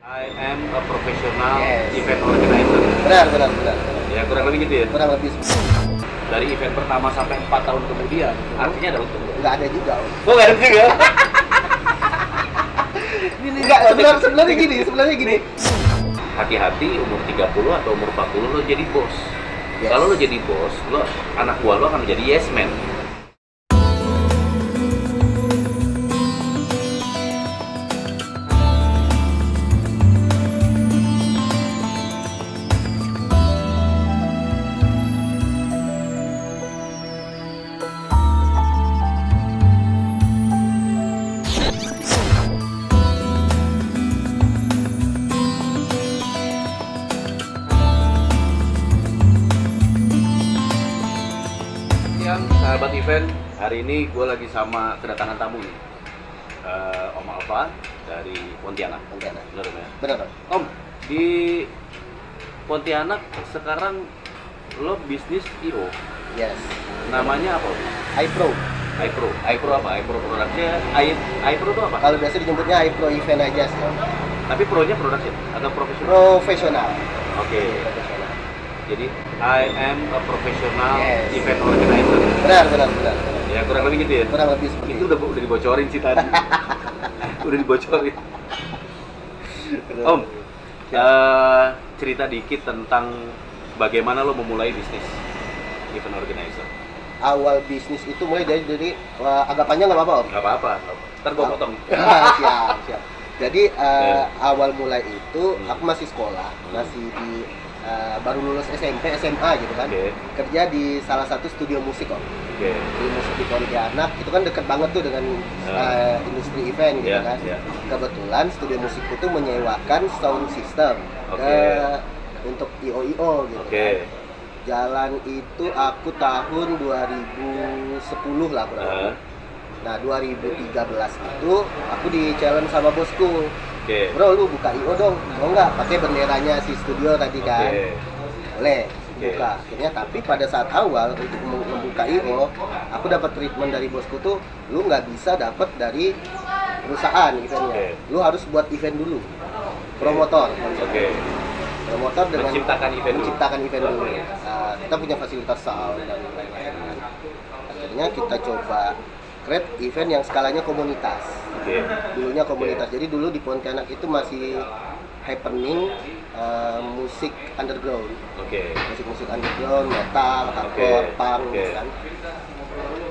I am a professional Yes. event organizer. Benar. Ya kurang lebih gitu ya. Kurang lebih Dari event pertama sampai 4 tahun kemudian, artinya ada untung. nggak ada juga. Om. Oh nggak ada juga. Nggak, sebenarnya gini. Hati-hati umur 30 atau umur 40 lo jadi bos. Yes. Kalau lo jadi bos, lo anak buah lo akan menjadi yes man. Sahabat event, hari ini gue lagi sama kedatangan tamu nih, Om Alfa dari Pontianak. Benar ya? Benar. Om, di Pontianak sekarang lo bisnis IO, Yes. namanya apa? iPro. iPro apa? iPro produknya, iPro itu apa? Kalau biasa disebutnya iPro event aja sih. Om. Tapi pro-nya production atau profesional? Profesional. Oke. Profesional. Jadi I am a professional Yes. event organizer. Benar. Ya kurang lebih gitu ya. Kurang lebih seperti Itu udah dibocorin sih tadi. Udah dibocorin. Om, cerita dikit tentang bagaimana lo memulai bisnis event organizer. Awal bisnis itu mulai dari agak panjang nggak apa-apa, Om? Gak apa-apa, ntar gue potong. siap. Jadi awal mulai itu aku masih sekolah, masih di baru lulus SMP, SMA gitu kan. Oke. Kerja di salah satu studio musik, Om. Oke. Studio musik di Pontianak itu kan deket banget tuh dengan industri event gitu Iya, kan. iya. Kebetulan studio musik itu menyewakan sound system Oke. untuk IO gitu Oke. kan. Jalan itu aku tahun 2010 lah kurang lebih. Nah 2013 itu aku di challenge sama bosku. Oke. Bro, lu buka IO dong, mau nggak? Pakai benderanya si studio tadi kan. Oke. Boleh Oke. buka. Akhirnya tapi pada saat awal untuk membuka IO, aku dapat treatment dari bosku tuh, lu nggak bisa dapat dari perusahaan eventnya. Oke. Lu harus buat event dulu. Promotor. Oke. Promotor dengan Menciptakan event dulu. dulu. Nah, kita punya fasilitas sound dan lain-lain. Akhirnya kita coba create event yang skalanya komunitas. Oke. Dulunya komunitas. Jadi dulu di Pontianak itu masih happening musik underground. Oke. Musik underground, metal, hardcore, punk, Oke. gitu kan.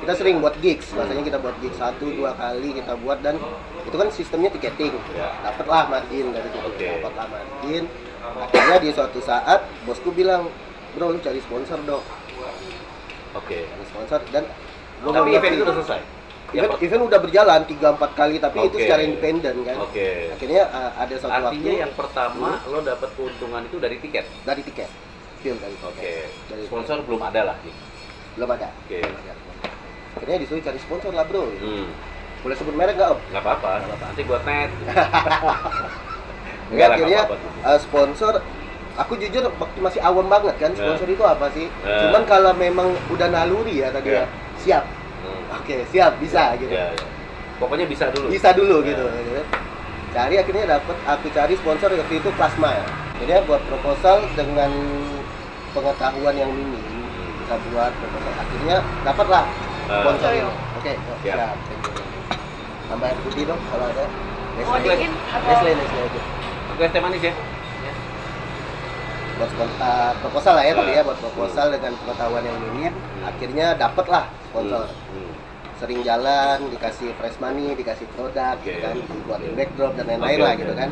Kita sering buat gigs, biasanya kita buat gigs 1-2 kali kita buat dan itu kan sistemnya tiketing. Ya. Dapatlah margin dari situ. Oke. Dapatlah margin. Akhirnya di suatu saat bosku bilang, "Bro, lu cari sponsor dong." Oke. Cari sponsor dan gua Tapi mau event ngerti. itu udah selesai. Event udah berjalan 3-4 kali tapi itu Oke. secara independen kan. Oke. Akhirnya ada suatu Artinya waktu yang pertama lo dapat keuntungan itu dari tiket. dari tiket. Film dari tiket. Oke. Dari Sponsor belum ada lah. belum ada. Oke. Belum ada. Akhirnya disuruh cari sponsor lah, Bro. Boleh sebut merek nggak, Om? Nggak apa-apa. Nanti gua net. Jadi akhirnya sponsor aku jujur waktu masih awam banget kan sponsor itu apa sih? Cuman kalau memang udah naluri ya tadi ya, siap. Oke, siap, bisa gitu. Ya. Pokoknya bisa dulu. Bisa dulu gitu. Cari akhirnya aku cari sponsor waktu itu Plasma ya. Jadi buat proposal dengan pengetahuan yang minim kita buat proposal. Akhirnya dapatlah sponsor ini. Oke, siap. Tambah air putih dong kalau ada. Nestle aja. Oke, teh manis ya. Buat proposal lah ya tadi ya, buat proposal dengan pengetahuan yang minim. Akhirnya dapatlah sponsor. Sering jalan, dikasih fresh money, dikasih produk, gitu kan, dibuatin backdrop dan lain-lain lah gitu kan.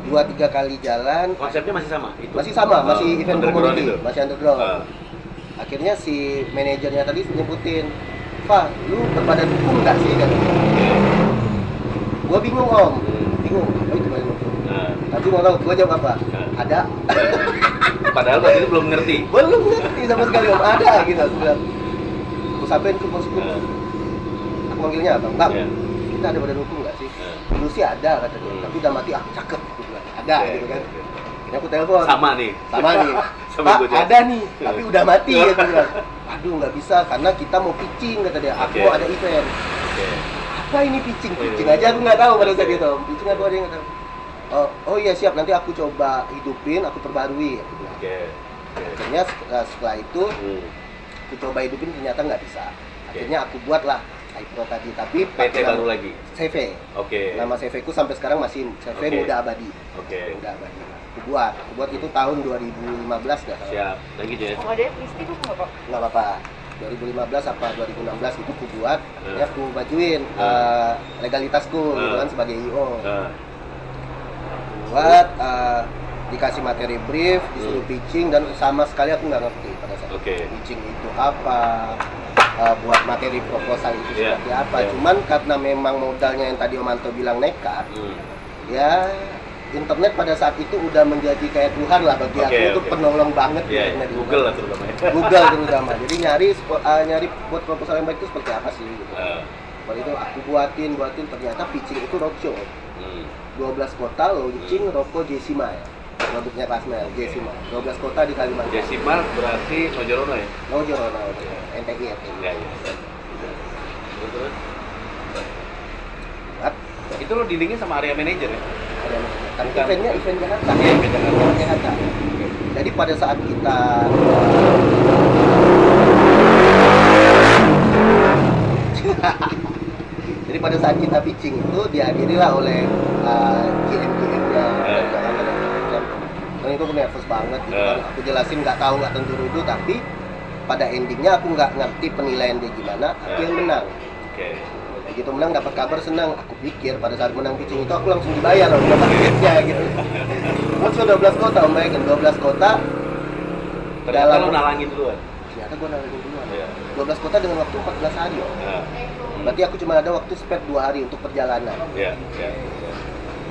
2-3 kali jalan. Konsepnya masih sama? Itu? Masih sama, masih event underground community, itu? masih underground. Akhirnya si manajernya tadi nyebutin, "Pak, lu berbadan hukum nggak sih?" Kan? Gua bingung, Om. Bingung. Oh, itu berbadan hukum. Tapi mau tahu, gua jawab apa? Ada. Padahal waktu itu belum ngerti. Belum ngerti sama sekali, Om. Ada gitu. Aku bilang. Aku sampein ke bosku. Aku manggilnya apa? Bang, kita ada badan hukum nggak sih? Dulu sih ada katanya, tapi udah mati. Cakep. Aku bilang. Ada gitu kan. Akhirnya aku telepon. Sama nih. Sama Pak, gue juga. ada nih, tapi udah mati ya. Aku bilang. Aduh, nggak bisa karena kita mau pitching kata dia. Aku mau ada event. Apa ini pitching aja aku nggak tahu pada saat itu. Pitching aku ada yang nggak tahu. Oh iya siap, nanti aku coba hidupin, aku perbarui. Aku bilang. Oke. Akhirnya setelah itu aku coba hidupin, ternyata nggak bisa. Akhirnya aku buatlah iPro tadi, tapi PT baru lagi. CV. Oke. Nama CV ku sampai sekarang masih CV Muda Abadi. Oke. Muda Abadi. Aku buat itu tahun 2015 nggak salah. Siap. Lagi ya. Oh, ada listrik kok nggak, Pak? Nggak apa-apa. 2015 apa 2016 itu aku buat, ya aku bajuin legalitasku gitu kan sebagai IO. Buat dikasih materi brief, disuruh pitching, dan sama sekali aku nggak ngerti pada saat pitching itu apa, buat materi proposal itu seperti apa. Cuman karena memang modalnya yang tadi Om Anto bilang nekat, ya internet pada saat itu udah menjadi kayak Tuhan lah bagi aku, itu penolong banget. Google lah terutama. Google terutama. Jadi nyari buat proposal yang baik itu seperti apa sih gitu. Waktu itu aku buatin ternyata pitching itu roadshow. 12 kota launching rokok Jessima ya. Produknya Klasmel, Jessima. 12 kota di Kalimantan. Jessima berarti Nojorono ya? Nojorono, NTI. Iya. Terus? Itu lo dealingnya sama area manager ya? Kan event Jakarta. Iya, event Jakarta. Jadi pada saat kita pitching itu dihadirilah oleh GM-nya. Dan itu aku nervous banget gitu kan. Aku jelasin nggak tentu rudu, tapi pada endingnya aku nggak ngerti penilaian dia gimana, aku yang menang. Begitu menang dapat kabar senang, aku pikir pada saat menang pitching itu aku langsung dibayar loh, dapat duitnya gitu. Terus 12 kota, Om bayangin 12 kota. Ternyata lo nalangin duluan. Ternyata gue nalangin duluan. 12 kota dengan waktu 14 hari loh. Berarti aku cuma ada waktu spare 2 hari untuk perjalanan.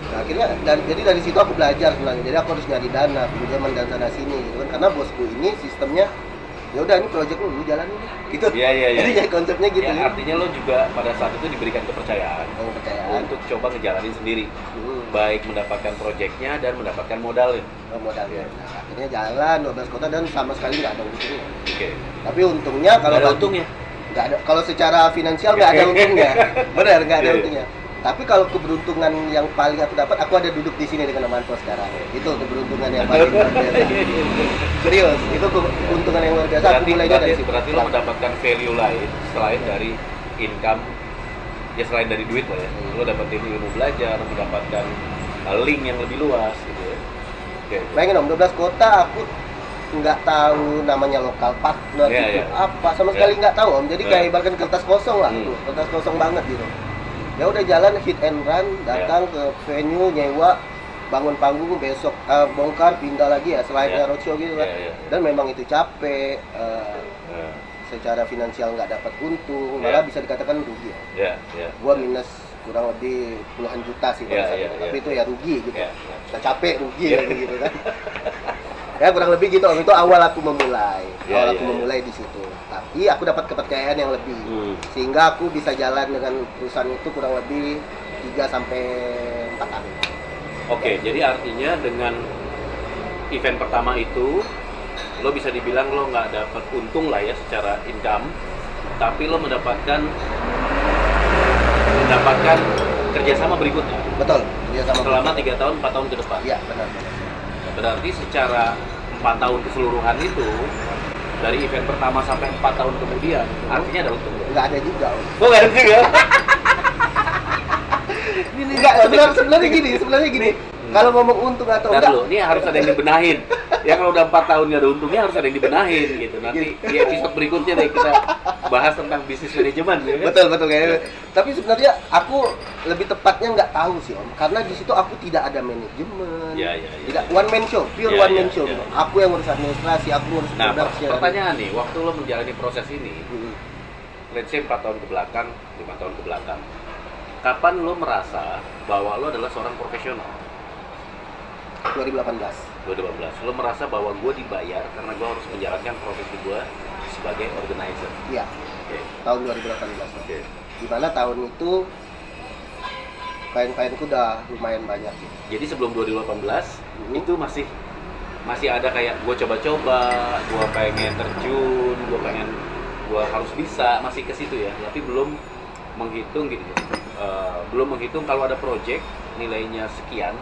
Nah, akhirnya jadi dari situ aku belajar sebenarnya. Jadi aku harus nyari dana, pinjaman dan sana sini gitu kan. Karena bosku ini sistemnya ya udah ini proyek lu jalanin gitu. Iya. Jadi kayak konsepnya gitu. Ya, artinya lo juga pada saat itu diberikan kepercayaan untuk coba ngejalanin sendiri. Baik mendapatkan proyeknya dan mendapatkan modalnya. Modalnya. Nah, akhirnya jalan 12 kota dan sama sekali nggak ada untungnya. Tapi untungnya kalau ada untungnya. Nggak ada, kalau secara finansial nggak ada untungnya. Benar, nggak ada untungnya. Tapi kalau keberuntungan yang paling aku dapat, aku ada duduk di sini dengan Amanto sekarang. Itu keberuntungan yang paling luar biasa. Serius, itu keuntungan yang luar biasa. Aku mulai dari situ. Berarti lo mendapatkan value lain selain dari income, ya selain dari duit lah ya. Lo dapetin ilmu belajar, mendapatkan link yang lebih luas gitu ya. Bayangin Om, 12 kota aku nggak tahu namanya lokal partner itu apa, sama sekali nggak tahu Om. Jadi kayak ibaratkan kertas kosong lah, kertas kosong banget gitu. Ya udah jalan hit and run, datang ke venue, nyewa, bangun panggung, besok bongkar, pindah lagi ya, selainnya roadshow gitu kan. Dan memang itu capek, secara finansial nggak dapat untung, malah bisa dikatakan rugi ya. Gua minus kurang lebih puluhan juta sih pada saat itu, tapi itu ya rugi gitu. Kita capek rugi gitu kan. Ya kurang lebih gitu Om, itu awal aku memulai. Memulai di situ. Tapi aku dapat kepercayaan yang lebih. Sehingga aku bisa jalan dengan perusahaan itu kurang lebih 3 sampai 4 tahun. Oke, jadi artinya dengan event pertama itu lo bisa dibilang lo nggak dapat untung lah ya secara income, tapi lo mendapatkan kerjasama berikutnya. Betul, kerjasama selama 3 tahun, 4 tahun ke depan. Iya, benar. Berarti secara 4 tahun keseluruhan itu, dari event pertama sampai 4 tahun kemudian, artinya ada untung? Nggak ada juga. Oh, nggak ada juga? Nggak, sebenarnya gini. Kalau ngomong untung atau enggak, ini harus ada yang dibenahin. Ya kalau udah 4 tahun nggak ada untungnya, harus ada yang dibenahin gitu. Nanti di episode berikutnya deh kita bahas tentang bisnis manajemen ya kan? Betul kayaknya. Tapi sebenarnya aku lebih tepatnya nggak tahu sih Om, karena di situ aku tidak ada manajemen. Tidak one man show, pure one man show. Aku yang ngurus administrasi, aku ngurus production. Nah, pertanyaan nih, waktu lo menjalani proses ini, let's say 4 tahun ke belakang, 5 tahun ke belakang, kapan lo merasa bahwa lo adalah seorang profesional? 2018. Lo merasa bahwa gue dibayar karena gue harus menjalankan profesi gue sebagai organizer? Iya. Tahun 2018. Dimana tahun itu klien-klienku udah lumayan banyak gitu. Jadi sebelum 2018 itu masih ada kayak gue coba-coba, gue pengen terjun, gue harus bisa, masih ke situ ya. Tapi belum menghitung gitu. Belum menghitung kalau ada project nilainya sekian,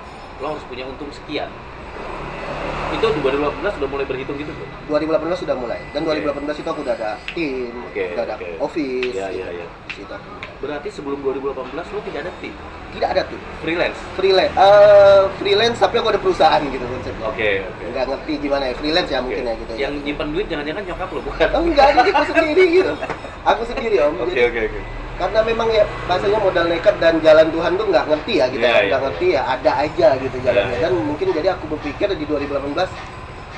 lo harus punya untung sekian. Itu 2018 sudah mulai berhitung gitu tuh? 2018 sudah mulai, dan 2018 itu aku udah ada tim, udah ada office, ya. di situ. Berarti sebelum 2018 lo tidak ada tim? Tidak ada tim. Freelance? Freelance tapi aku ada perusahaan gitu konsepnya. Oke. Nggak ngerti gimana ya, freelance ya mungkin ya gitu. Yang nyimpen duit jangan-jangan nyokap lo bukan? Oh enggak, ini aku sendiri gitu. Aku sendiri om. Oke. Karena memang ya bahasanya modal nekat dan jalan Tuhan tuh nggak ngerti ya gitu, nggak ngerti ya ada aja gitu jalannya. Dan mungkin jadi aku berpikir di 2018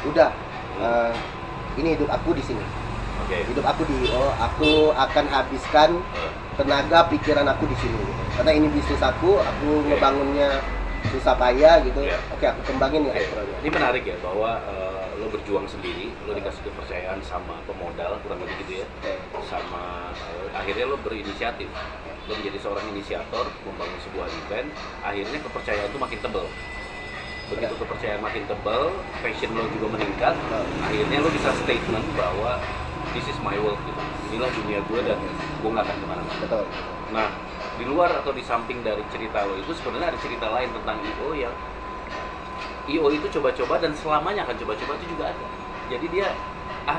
udah ini hidup aku di sini. Hidup aku di IO, aku akan habiskan tenaga pikiran aku di sini gitu. Karena ini bisnis aku ngebangunnya susah payah gitu. Oke, aku kembangin ya iPro-nya. Ini menarik ya bahwa lo berjuang sendiri, lo dikasih kepercayaan sama pemodal kurang lebih gitu ya. Sama akhirnya lo berinisiatif. Lo menjadi seorang inisiator membangun sebuah event, akhirnya kepercayaan itu makin tebal. Begitu kepercayaan makin tebal, passion lo juga meningkat. Akhirnya lo bisa statement bahwa this is my world gitu. Inilah dunia gue dan gue nggak akan kemana-mana. Betul. Nah, di luar atau di samping dari cerita lo itu sebenarnya ada cerita lain tentang IO yang IO itu coba-coba dan selamanya akan coba-coba itu juga ada. Jadi dia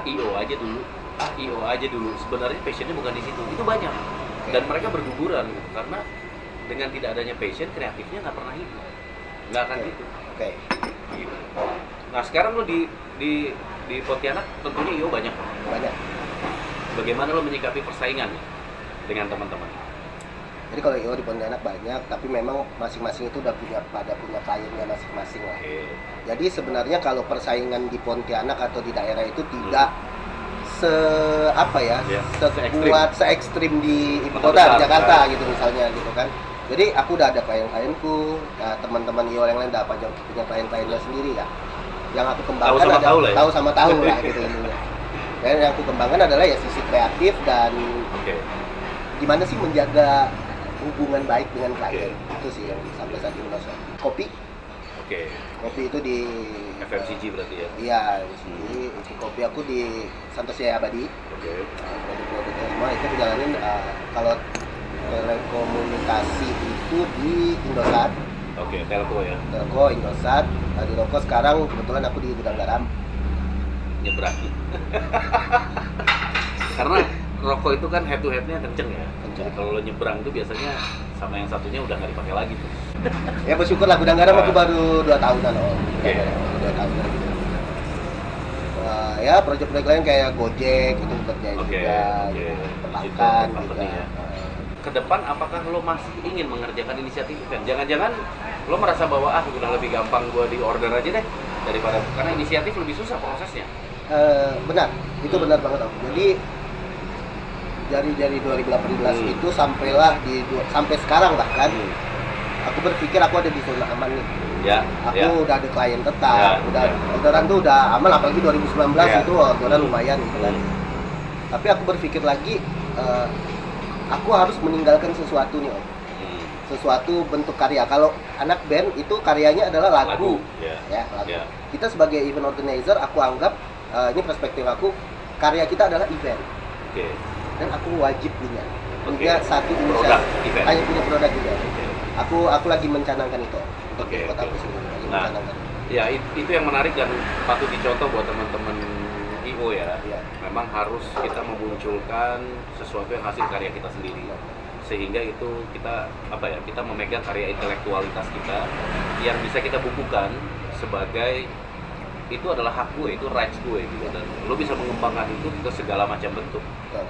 IO aja dulu. Sebenarnya passionnya bukan di situ. Itu banyak. Dan mereka berguguran gitu. Karena dengan tidak adanya passion, kreatifnya nggak pernah hidup. Nggak akan gitu. Gitu. Nah, sekarang lo di Pontianak tentunya IO banyak. Bagaimana lo menyikapi persaingan dengan teman-teman? Jadi kalau IO di Pontianak banyak, tapi memang masing-masing itu udah punya kliennya masing-masing lah. Jadi sebenarnya kalau persaingan di Pontianak atau di daerah itu tidak sekuat, se-ekstrim di ibu kota, di Jakarta gitu misalnya gitu kan. Jadi aku udah ada klien-klienku, teman-teman IO yang lain udah punya klien-kliennya sendiri ya. Yang aku kembangkan tahu sama tahu lah gitu intinya. Dan yang aku kembangkan adalah ya sisi kreatif dan gimana sih menjaga hubungan baik dengan klien. Itu sih yang sampai saat ini masuk. Kopi. Kopi itu di FMCG berarti ya? Iya, di kopi aku di Santos Jaya Abadi. Produk-produknya semua itu dijalanin kalau telekomunikasi itu di Indosat. Telco ya? Telco, Indosat. Di rokok sekarang kebetulan aku di gudang garam. Nyebrang. Karena rokok itu kan head to headnya kenceng ya. Jadi kalau lo nyebrang tuh biasanya sama yang satunya udah nggak dipakai lagi tuh. Ya bersyukurlah gudang garam aku baru 2 tahunan om. 2 tahunan gitu. Ya proyek-proyek lain kayak Gojek itu kerjain juga, perbankan juga. Ya. Ke depan apakah lo masih ingin mengerjakan inisiatif event? Jangan-jangan lo merasa bahwa udah lebih gampang gue di order aja deh daripada karena inisiatif lebih susah prosesnya. Benar, itu benar banget om. Jadi dari 2018 itu sampai sekarang bahkan aku berpikir aku ada di zona aman nih. Aku udah ada klien tetap, orderan tuh udah aman, apalagi 2019 itu orderan lumayan gitu kan. Tapi aku berpikir lagi, aku harus meninggalkan sesuatu nih om. Sesuatu bentuk karya. Kalau anak band itu karyanya adalah lagu. Lagu. Kita sebagai event organizer, aku anggap ini perspektif aku, karya kita adalah event. Dan aku wajib punya satu inisiatif, hanya punya produk juga. Aku lagi mencanangkan itu. Aku sendiri lagi mencanangkan. Ya itu yang menarik dan patut dicontoh buat teman-teman IO ya. Memang harus kita memunculkan sesuatu yang hasil karya kita sendiri. Sehingga itu kita kita memegang karya intelektualitas kita yang bisa kita bukukan sebagai itu adalah hak gue, itu rights gue gitu, dan lo bisa mengembangkan itu ke segala macam bentuk.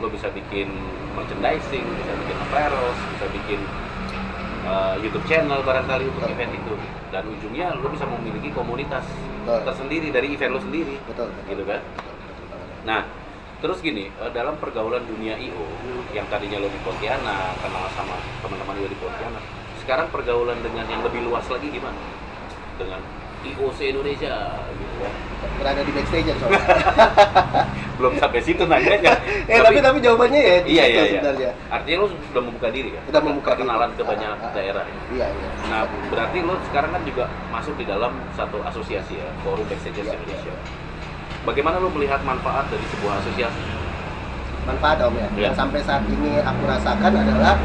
Lo bisa bikin merchandising, bisa bikin apparel, bisa bikin YouTube channel barangkali untuk event itu, dan ujungnya lo bisa memiliki komunitas tersendiri dari event lo sendiri, gitu kan? Nah, terus gini, dalam pergaulan dunia IO yang tadinya lo di Pontianak, kenal sama teman-teman lo di Pontianak, sekarang pergaulan dengan yang lebih luas lagi gimana? Dengan IO se-Indonesia gitu kan. Berada di backstage soalnya. Belum sampai situ nanyanya. Tapi jawabannya ya iya. sebenarnya. Artinya lo sudah membuka diri kan? Sudah membuka kenalan ke banyak daerah. Iya. Nah, berarti lo sekarang kan juga masuk di dalam satu asosiasi ya, Forum Backstage Indonesia. Bagaimana lo melihat manfaat dari sebuah asosiasi? Manfaat om ya. Yang sampai saat ini aku rasakan adalah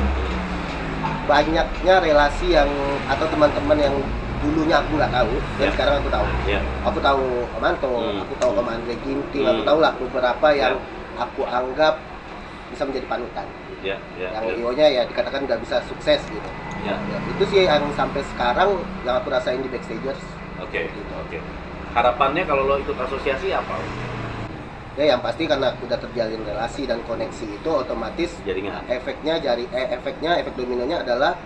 banyaknya relasi yang atau teman-teman yang dulunya aku nggak tahu dan Ya. sekarang aku tahu. Ya. Aku tahu Om Anto, aku tahu Om Andre Ginting, aku tahu lah beberapa yang aku anggap bisa menjadi panutan. Ya. Yang IO-nya ya dikatakan nggak bisa sukses gitu. Ya. Ya, itu sih yang sampai sekarang yang aku rasain di Backstagers. Oke. Harapannya kalau lo ikut asosiasi apa? Ya yang pasti karena udah terjalin relasi dan koneksi itu otomatis Jaringan. efek dominonya adalah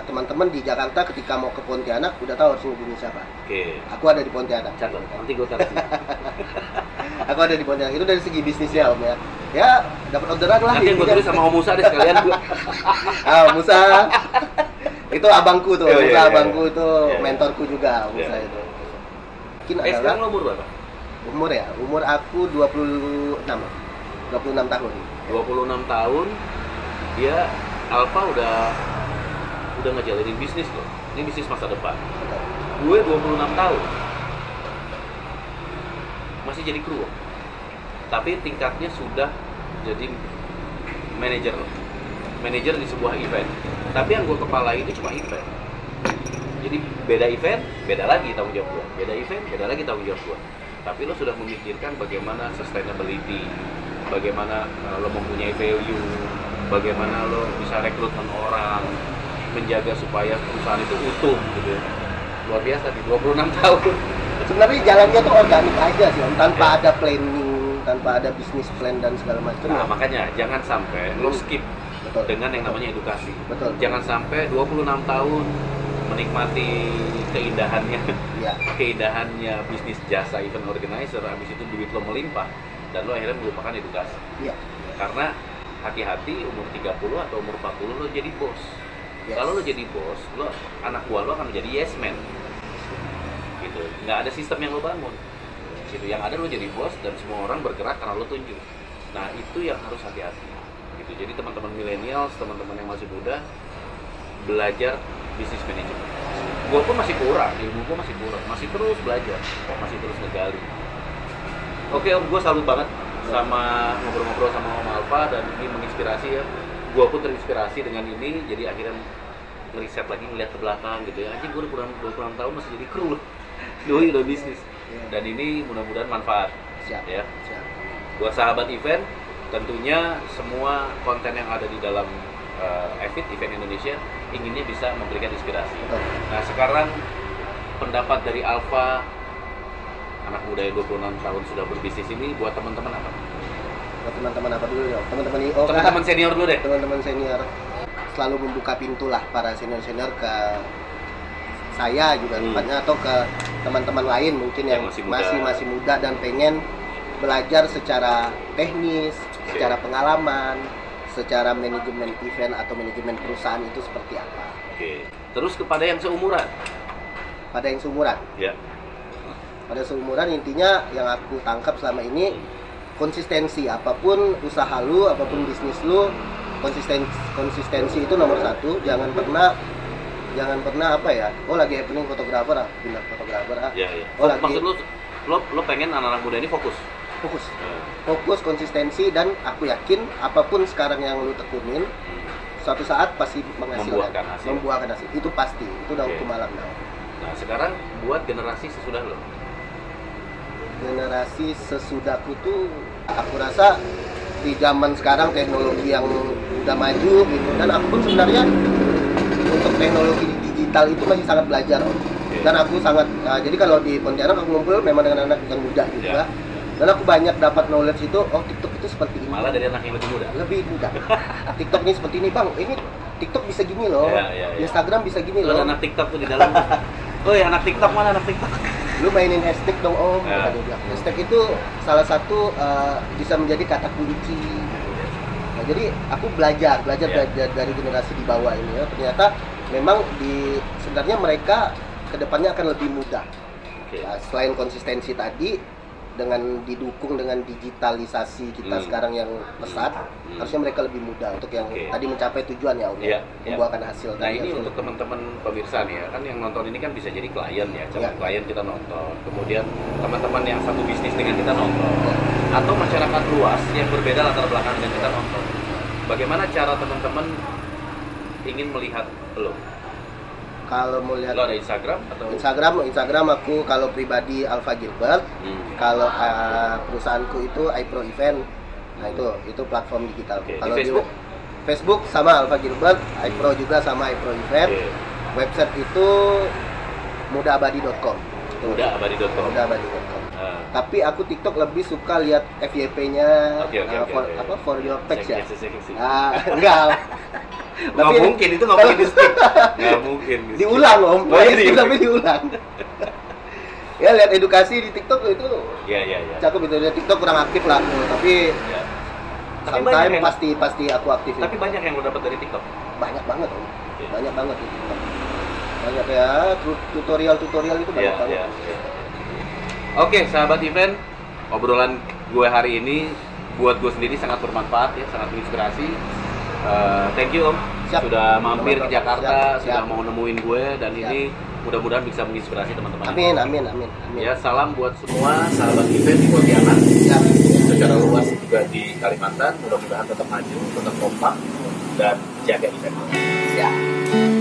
teman-teman di Jakarta ketika mau ke Pontianak udah tahu harus hubungi siapa. Oke. Aku ada di Pontianak. Catat. Nanti gue taruh sini. Aku ada di Pontianak. Itu dari segi bisnisnya Om ya. Ya dapat orderan lah. Nanti gue tulis sama Om Musa deh sekalian gue. Musa. Itu abangku tuh. Oh, Musa iya. abangku itu Iya. mentorku juga Musa Iya. itu. Mungkin Sekarang adalah lo umur berapa? umur ya. Umur aku 26 tahun. 26 tahun. Dia Alfa udah ngejalanin bisnis loh. Ini bisnis masa depan. Gue 26 tahun. Masih jadi kru. Tapi tingkatnya sudah jadi manajer. Manajer di sebuah event. Tapi yang gue kepalai itu cuma event. Jadi beda event, beda lagi tanggung jawab gue. Beda event, beda lagi tanggung jawab gue. Tapi lo sudah memikirkan bagaimana sustainability, bagaimana lo mempunyai value, bagaimana lo bisa rekrutmen orang, menjaga supaya perusahaan itu utuh gitu ya. Luar biasa di 26 tahun. Sebenarnya jalannya tuh organik aja sih Om, tanpa ada planning, tanpa ada bisnis plan dan segala macam. Nah, makanya jangan sampai lo skip Betul. dengan yang namanya edukasi. Betul. Jangan sampai 26 tahun menikmati keindahannya, Ya. keindahannya bisnis jasa event organizer, habis itu duit lo melimpah dan lo akhirnya melupakan edukasi. Iya. Karena hati-hati umur 30 atau umur 40 lo jadi bos. Yes. Kalau lo jadi bos, lo anak buah lo akan menjadi yes man. Gitu. Nggak ada sistem yang lo bangun. Gitu. Yang ada lo jadi bos dan semua orang bergerak karena lo tunjuk. Nah, itu yang harus hati-hati. Gitu. Jadi teman-teman milenial, teman-teman yang masih muda belajar bisnis manajemen. Gue pun masih kurang, ilmu gue masih kurang, masih terus belajar, masih terus ngegali. Oke Om, gue salut banget sama ngobrol-ngobrol sama Om Alfa dan ini menginspirasi ya. Gue pun terinspirasi dengan ini, jadi akhirnya ngeriset lagi, ngeliat ke belakang gitu ya. Anjing gue udah 26 tahun masih jadi kru loh. Doi udah bisnis. Dan ini mudah-mudahan manfaat. Siap. Ya. Siap. Buat sahabat event, tentunya semua konten yang ada di dalam event Indonesia inginnya bisa memberikan inspirasi. Betul. Nah sekarang pendapat dari Alfa, anak muda yang 26 tahun sudah berbisnis ini buat teman-teman apa? Buat teman-teman apa dulu ya? Teman-teman IO kah? Teman-teman senior dulu deh. Teman-teman senior selalu membuka pintu lah para senior-senior ke saya juga tempatnya atau ke teman-teman lain mungkin yang masih muda dan pengen belajar secara teknis, secara pengalaman, secara manajemen event atau manajemen perusahaan itu seperti apa. Oke. Terus kepada yang seumuran? Pada yang seumuran. Ya. Pada seumuran intinya yang aku tangkap selama ini konsistensi, apapun usaha lu, apapun bisnis lu, konsistensi itu nomor satu. Jangan pernah apa ya, oh lagi happening fotografer, pindah fotografer. Ya. Oh lagi maksud lo pengen anak-anak muda ini fokus? Fokus, konsistensi, dan aku yakin apapun sekarang yang lu tekunin suatu saat pasti Membuahkan hasil. Itu pasti, itu udah hukum alam. Nah sekarang buat generasi sesudah lo. Generasi sesudahku tuh aku rasa di zaman sekarang teknologi yang udah maju gitu, dan aku pun sebenarnya untuk teknologi digital itu masih sangat belajar Om. Dan aku sangat jadi kalau di Pontianak aku ngumpul memang dengan anak yang muda juga. Dan aku banyak dapat knowledge itu, oh TikTok itu seperti ini. Malah dari anak yang lebih muda. Lebih muda. TikTok ini seperti ini bang, ini TikTok bisa gini loh. Instagram bisa gini loh. Ada anak TikTok tuh di dalam. Woi anak TikTok, mana anak TikTok? Lu mainin hashtag dong Om. Hashtag itu salah satu bisa menjadi kata kunci. Nah, jadi aku belajar dari generasi di bawah ini ya. Ternyata memang sebenarnya mereka kedepannya akan lebih mudah. Nah, selain konsistensi tadi, dengan didukung dengan digitalisasi kita sekarang yang pesat, harusnya mereka lebih mudah untuk yang tadi mencapai tujuan ya Om, membuahkan hasil. Nah ini untuk teman-teman pemirsa nih ya, kan yang nonton ini kan bisa jadi klien ya, klien kita nonton, kemudian teman-teman yang satu bisnis dengan kita nonton, atau masyarakat luas yang berbeda latar belakang dengan kita nonton. Bagaimana cara teman-teman ingin melihat lo? kalau mau lihat Lo ada Instagram atau? Instagram aku kalau pribadi Alpha Gilbert. Kalau perusahaanku itu iPro Event. Nah itu platform digital. Oke, Kalau di Facebook? Facebook sama Alpha Gilbert, iPro juga sama iPro Event. Oke. Website itu mudaabadi.com. Mudaabadi.com. Mudaabadi.com. Tapi aku TikTok lebih suka lihat FYP-nya. Oke. Apa for your page ya? Sek. Enggak. Nggak mungkin, itu nggak mungkin di-skip. Nggak mungkin di-skip. Diulang om, Oh, iya, tapi diulang. Ya lihat edukasi di TikTok itu Iya. cakep itu. Di TikTok kurang aktif lah, tapi Ya. Tapi banyak sometimes yang- pasti aku aktifin. Tapi banyak yang lo dapat dari TikTok. Banyak banget om, Oke. banyak banget di TikTok. Banyak ya tutorial itu banyak banget. Iya. Oke, sahabat event, obrolan gue hari ini buat gue sendiri sangat bermanfaat ya, sangat menginspirasi. Thank you Om, Siap. sudah mampir ke Jakarta, Siap. sudah mau nemuin gue dan Siap. ini mudah-mudahan bisa menginspirasi teman-teman. Amin. Ya, salam buat semua sahabat event di Pontianak, Siap. secara luas juga di Kalimantan. Mudah-mudahan tetap maju, tetap kompak dan jaga event. Siap.